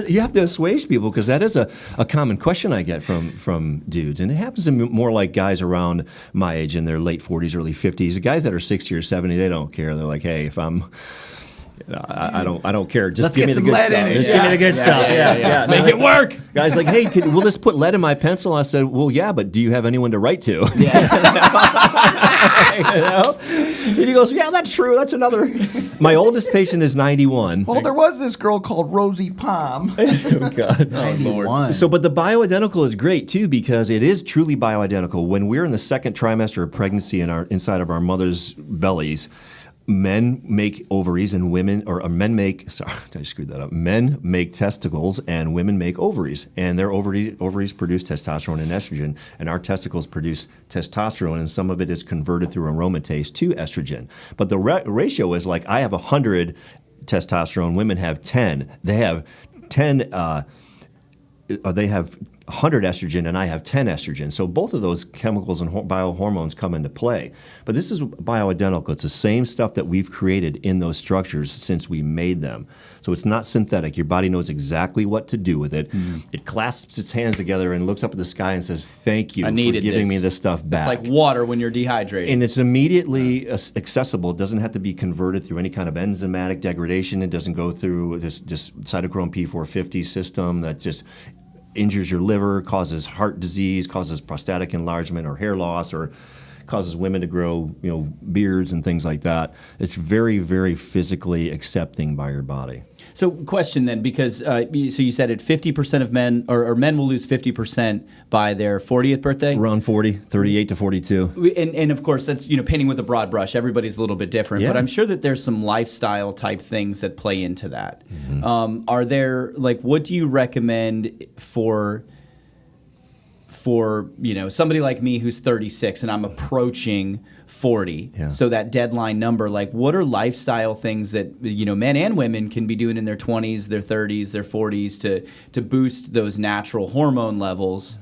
you have to assuage people because that is a common question I get from dudes, and it happens to more like guys around my age in their late 40s, early 50s. The guys that are 60 or 70, they don't care. They're like, hey, if I'm I don't care. Just Let's give get me the some good lead stuff. in it. Just give me the good stuff. Yeah. Make it work. Guys like, hey, we'll just put lead in my pencil. I said, well, yeah, but do you have anyone to write to? You know? And he goes, yeah, that's true. That's another. My oldest patient is 91. Well, there was this girl called Rosie Palm. Oh, God. 91. So, but the bioidentical is great too because it is truly bioidentical. When we're in the second trimester of pregnancy inside of our mother's bellies, men make ovaries and women, or men make, sorry, I screwed that up. Men make testicles and women make ovaries. And their ovaries produce testosterone and estrogen, and our testicles produce testosterone, and some of it is converted through aromatase to estrogen. But the ratio is like I have 100 testosterone, women have 10. They have 10, they have 100 estrogen and I have 10 estrogen. So both of those chemicals and biohormones come into play. But this is bioidentical. It's the same stuff that we've created in those structures since we made them. So it's not synthetic. Your body knows exactly what to do with it. It clasps its hands together and looks up at the sky and says, thank you for giving me this stuff back. It's like water when you're dehydrated. And it's immediately accessible. It doesn't have to be converted through any kind of enzymatic degradation. It doesn't go through this cytochrome P450 system that just injures your liver, causes heart disease, causes prostatic enlargement or hair loss, or causes women to grow, beards and things like that. It's very, very physically accepting by your body. So, question then, because so you said it 50% of men, or men will lose 50% by their 40th birthday? Around 40, 38 to 42. And of course, that's painting with a broad brush. Everybody's a little bit different, but I'm sure that there's some lifestyle type things that play into that. Mm-hmm. Are there, what do you recommend for somebody like me who's 36 and I'm approaching 40? Yeah. So that deadline number, what are lifestyle things that men and women can be doing in their 20s, their 30s, their 40s to boost those natural hormone levels?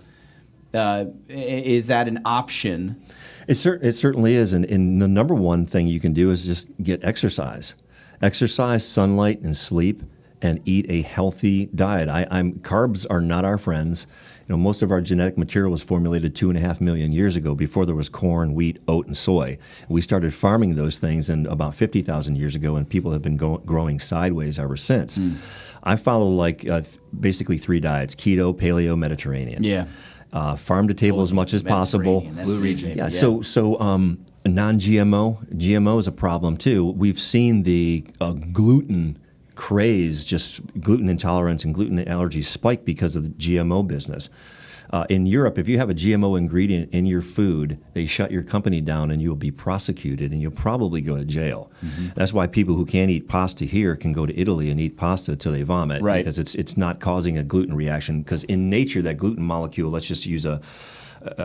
Is that an option? It certainly is, and the number one thing you can do is just get exercise, sunlight, and sleep, and eat a healthy diet. Carbs are not our friends. Most of our genetic material was formulated 2.5 million years ago, before there was corn, wheat, oat, and soy. We started farming those things in about 50,000 years ago, and people have been growing sideways ever since. I follow basically 3 diets: keto, paleo, Mediterranean. Yeah. Farm to table as much as possible. Blue region. Yeah. So non-GMO. GMO is a problem too. We've seen the gluten craze, just gluten intolerance and gluten allergies spike because of the GMO business. In Europe, if you have a GMO ingredient in your food, they shut your company down and you'll be prosecuted and you'll probably go to jail. Mm-hmm. That's why people who can't eat pasta here can go to Italy and eat pasta till they vomit, right? Because it's not causing a gluten reaction. Because in nature, that gluten molecule, let's just use a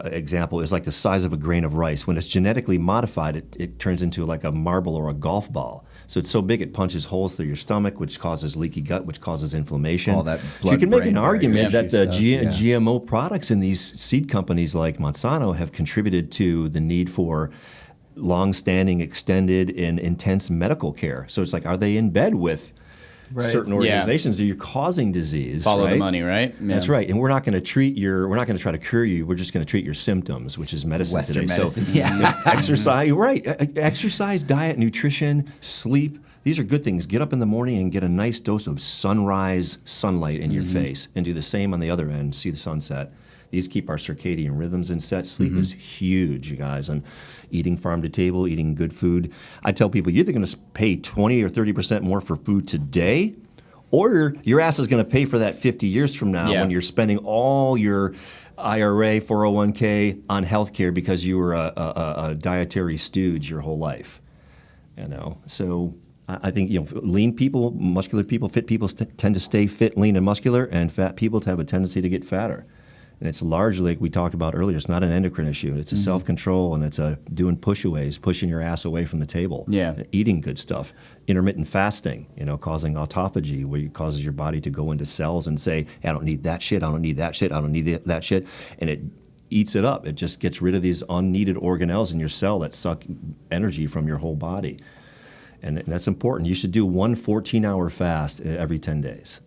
example, is like the size of a grain of rice. When it's genetically modified, it turns into like a marble or a golf ball. So it's so big it punches holes through your stomach, which causes leaky gut, which causes inflammation. All that so you can make an argument that the stuff, GMO products in these seed companies like Monsanto have contributed to the need for long-standing, extended, and intense medical care. So it's like, are they in bed with certain organizations? Or you're causing disease? Follow right? the money, right? Yeah. That's right. And we're not going to try to cure you. We're just going to treat your symptoms, which is medicine Western today. medicine, So exercise, right? Exercise, diet, nutrition, sleep. These are good things. Get up in the morning and get a nice dose of sunrise sunlight in your face, and do the same on the other end. See the sunset. These keep our circadian rhythms in set. Sleep is huge, you guys. And eating farm to table, eating good food. I tell people, you're either going to pay 20 or 30% more for food today, or your ass is going to pay for that 50 years from now when you're spending all your IRA, 401k on healthcare because you were a dietary stooge your whole life. So I think lean people, muscular people, fit people tend to stay fit, lean, and muscular, and fat people have a tendency to get fatter. And it's largely, like we talked about earlier, it's not an endocrine issue. It's a self-control, and it's doing push-aways, pushing your ass away from the table. Yeah. Eating good stuff. Intermittent fasting, causing autophagy, where it causes your body to go into cells and say, hey, I don't need that shit, I don't need that shit, I don't need that shit. And it eats it up. It just gets rid of these unneeded organelles in your cell that suck energy from your whole body. And that's important. You should do one 14-hour fast every 10 days.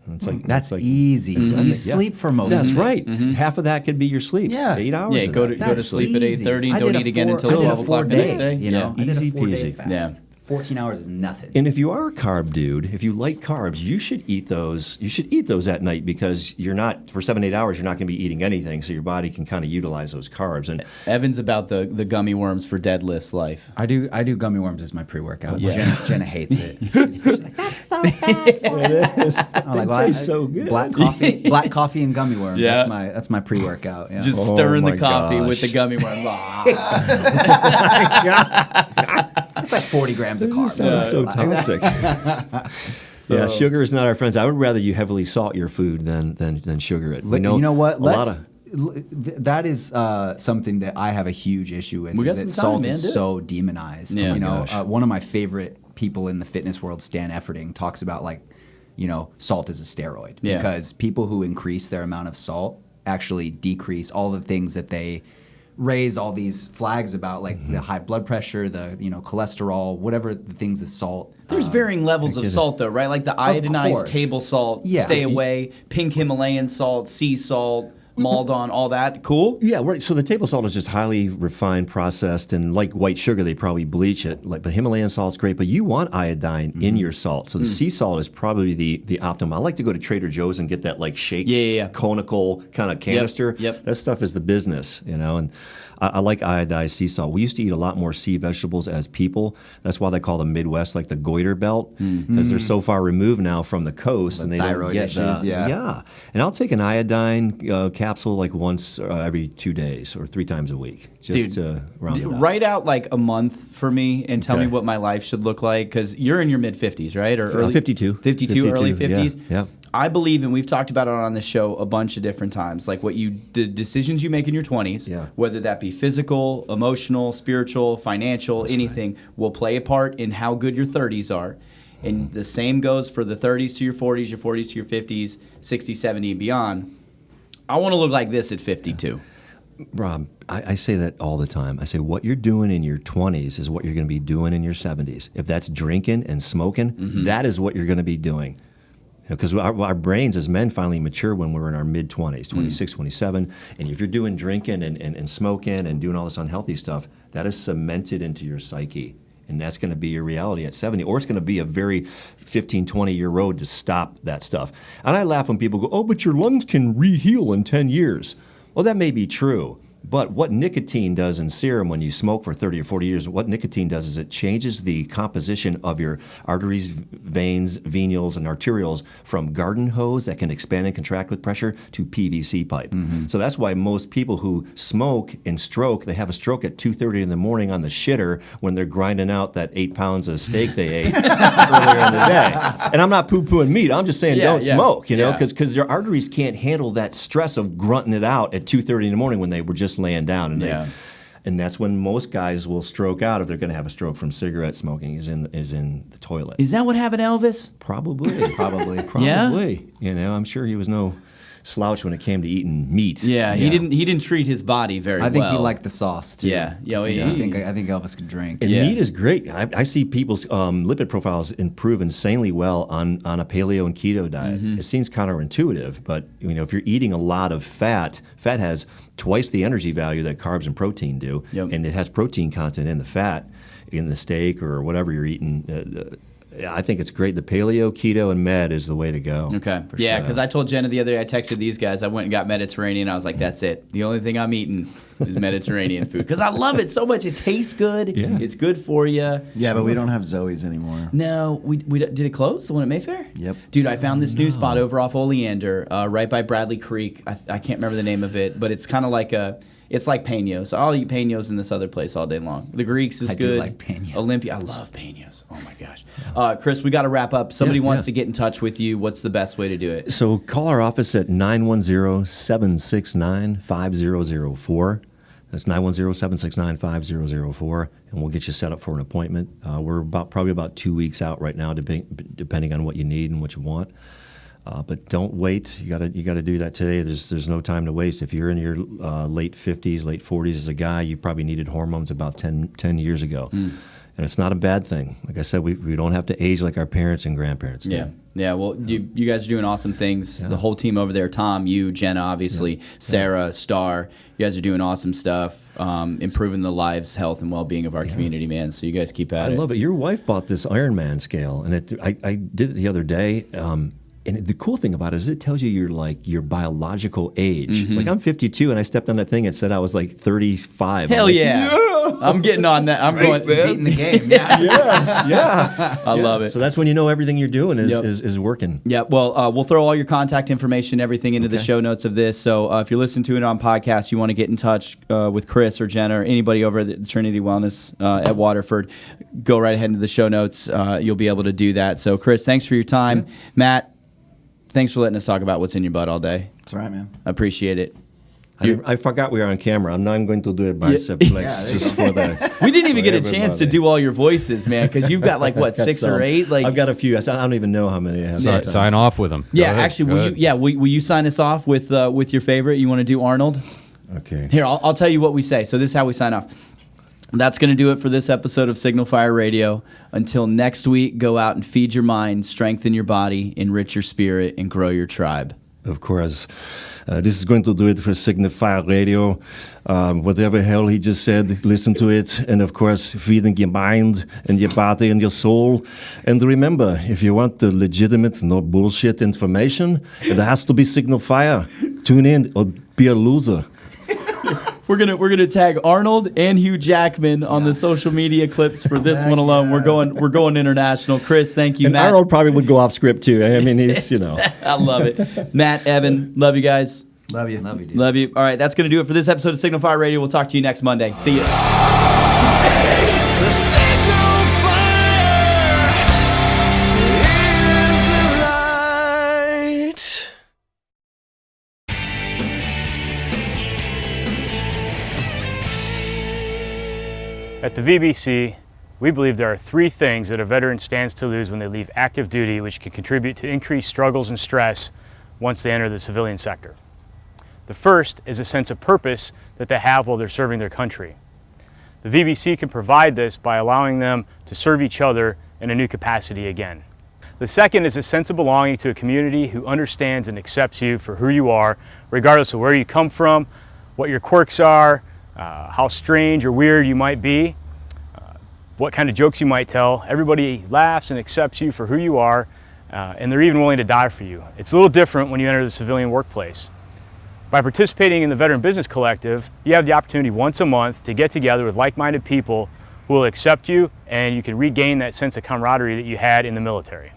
That's easy. You sleep for most That's of it. right. Half of that could be your sleep. Yeah. 8 hours. Yeah, of go that. to sleep at 8:30 and don't eat again until 12 o'clock the next day. Easy peasy. Yeah. 14 hours is nothing. And if you are a carb dude, if you like carbs, you should eat those. You should eat those at night, because you're not, for 7-8 hours, you're not going to be eating anything, so your body can kind of utilize those carbs. And Evan's about the gummy worms for deadlifts life. I do gummy worms as my pre-workout. Yeah. Jenna hates it. She's like, that's so bad. I'm like, tastes so good. Black coffee and gummy worms. Yeah. That's my pre-workout. Yeah. Just stirring my the coffee with gosh. the gummy worm. It's like 40 grams of carbs. sounds so toxic. Yeah, sugar is not our friends. I would rather you heavily salt your food than sugar it. You know what? That is something that I have a huge issue with. We got is that some time, salt man, is do it. so demonized. Yeah. One of my favorite people in the fitness world, Stan Efferding, talks about salt is a steroid. Yeah. Because people who increase their amount of salt actually decrease all the things that they raise all these flags about, like the high blood pressure, the cholesterol, whatever the things that salt. There's varying levels of salt, though, right? Like the iodinized course. table salt, Yeah. stay away, pink Himalayan salt, sea salt, Maldon, all that. Cool? Yeah, right. So the table salt is just highly refined, processed, and like white sugar, they probably bleach it. Like the Himalayan salt's great, but you want iodine in your salt. So the sea salt is probably the optimum. I like to go to Trader Joe's and get that like shake, Yeah. conical kind of canister. Yep. That stuff is the business, And I like iodized sea salt. We used to eat a lot more sea vegetables as people. That's why they call the Midwest like the goiter belt, because they're so far removed now from the coast, and they don't thyroid get issues, yeah. And I'll take an iodine capsule like once every 2 days or 3 times a week, just to round it out. Write out like a month for me and tell me Okay. what my life should look like, because you're in your mid 50s, right? Or early 52. 52, early 50s. Yeah. I believe, and we've talked about it on this show a bunch of different times, like the decisions you make in your 20s, whether that be physical, emotional, spiritual, financial, anything, will play a part in how good your 30s are. And the same goes for the 30s to your 40s to your 50s, 60, 70, and beyond. I want to look like this at 52. Rob, I say that all the time. I say what you're doing in your 20s is what you're going to be doing in your 70s. If that's drinking and smoking, that is what you're going to be doing. Because our brains as men finally mature when we're in our mid-20s, 26, 27. And if you're doing drinking and smoking and doing all this unhealthy stuff, that is cemented into your psyche. And that's going to be your reality at 70. Or it's going to be a very 15, 20-year road to stop that stuff. And I laugh when people go, oh, but your lungs can re-heal in 10 years. Well, that may be true. But what nicotine does in serum when you smoke for 30 or 40 years, what nicotine does is it changes the composition of your arteries, veins, venules, and arterioles from garden hose that can expand and contract with pressure to PVC pipe. So that's why most people who smoke and stroke, they have a stroke at 2:30 in the morning on the shitter when they're grinding out that 8 pounds of steak they ate earlier in the day. And I'm not poo-pooing meat. I'm just saying don't smoke, because your arteries can't handle that stress of grunting it out at 2:30 in the morning when they were just laying down, and that's when most guys will stroke out if they're going to have a stroke from cigarette smoking. Is in the toilet. Is that what happened to Elvis? Probably. Yeah? I'm sure he was no slouch when it came to eating meat. Yeah, he didn't treat his body very well. I think he liked the sauce too. Yeah. I think Elvis could drink. And meat is great. I see people's lipid profiles improve insanely well on a paleo and keto diet. It seems counterintuitive, but if you're eating a lot of fat has twice the energy value that carbs and protein do, and it has protein content in the fat, in the steak or whatever you're eating. I think it's great. The paleo, keto, and med is the way to go. Okay. Yeah, because I told Jenna the other day, I texted these guys, I went and got Mediterranean. I was like, that's it. The only thing I'm eating is Mediterranean food. Because I love it so much. It tastes good. Yeah. It's good for you. Yeah, but we don't have Zoe's anymore. No, we did it close? The one at Mayfair? Yep. Dude, I found this new spot over off Oleander, right by Bradley Creek. I can't remember the name of it, but it's kind of like it's like Peños. I'll eat Peños in this other place all day long. The Greeks is I good. do like Peños. Olympia. I love Peños. Oh my gosh. Chris, we got to wrap up. Somebody wants to get in touch with you. What's the best way to do it? So call our office at 910-769-5004. That's 910-769-5004, and we'll get you set up for an appointment. We're probably about 2 weeks out right now, depending on what you need and what you want. But don't wait. You gotta do that today. There's no time to waste. If you're in your late 50s, late 40s as a guy, you probably needed hormones about 10 years ago. And it's not a bad thing. Like I said, we don't have to age like our parents and grandparents did. Yeah. Well, you guys are doing awesome things. The whole team over there, Tom, you, Jenna, obviously, Sarah, Star, you guys are doing awesome stuff, improving the lives, health, and well-being of our community, man. So you guys keep at it. I love it. Your wife bought this Ironman scale, and I did it the other day. And the cool thing about it is it tells you your biological age. Like I'm 52 and I stepped on that thing and said I was like 35. Hell yeah. I'm getting on that. I'm going beating the game. Yeah. I love it. So that's when you know everything you're doing is working. Yeah, well, we'll throw all your contact information, everything into the show notes of this. So if you're listening to it on podcast, you want to get in touch with Chris or Jenna or anybody over at the Trinity Wellness at Waterford, go right ahead into the show notes. You'll be able to do that. So Chris, thanks for your time. Matt, thanks for letting us talk about what's in your butt all day. That's all right, man. I appreciate it. I forgot we were on camera. I'm going to do a bicep flex just for the. We didn't even get a chance to do all your voices, man, because you've got like what 6 or 8. Like I've got a few. I don't even know how many I have. Sign off with them. Yeah, actually, will you sign us off with your favorite? You want to do Arnold? Okay. Here, I'll tell you what we say. So this is how we sign off. That's going to do it for this episode of Signal Fire Radio. Until next week, go out and feed your mind, strengthen your body, enrich your spirit, and grow your tribe. Of course. This is going to do it for Signal Fire Radio. Whatever hell he just said, listen to it. And of course, feeding your mind and your body and your soul. And remember, if you want the legitimate, no bullshit information, it has to be Signal Fire. Tune in or be a loser. We're gonna tag Arnold and Hugh Jackman on the social media clips for this one alone. We're going international. Chris, thank you, And Matt. Arnold probably would go off script too. I mean, he's, you know. I love it. Matt, Evan, love you guys. Love you. Love you, dude. Love you. All right, that's gonna do it for this episode of Signal Fire Radio. We'll talk to you next Monday. See you. The signal fire is a light. At the VBC, we believe there are 3 things that a veteran stands to lose when they leave active duty, which can contribute to increased struggles and stress once they enter the civilian sector. The first is a sense of purpose that they have while they're serving their country. The VBC can provide this by allowing them to serve each other in a new capacity again. The second is a sense of belonging to a community who understands and accepts you for who you are, regardless of where you come from, what your quirks are, how strange or weird you might be, what kind of jokes you might tell. Everybody laughs and accepts you for who you are, and they're even willing to die for you. It's a little different when you enter the civilian workplace. By participating in the Veteran Business Collective, you have the opportunity once a month to get together with like-minded people who will accept you, and you can regain that sense of camaraderie that you had in the military.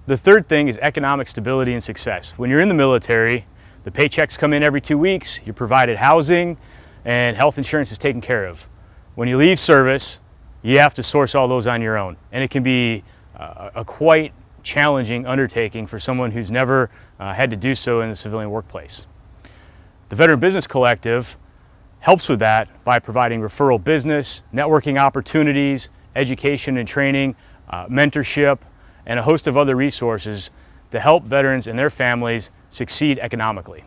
The third thing is economic stability and success. When you're in the military, the paychecks come in every 2 weeks, you're provided housing, and health insurance is taken care of. When you leave service, you have to source all those on your own, and it can be a quite challenging undertaking for someone who's never had to do so in the civilian workplace. The Veteran Business Collective helps with that by providing referral business, networking opportunities, education and training, mentorship, and a host of other resources to help veterans and their families succeed economically.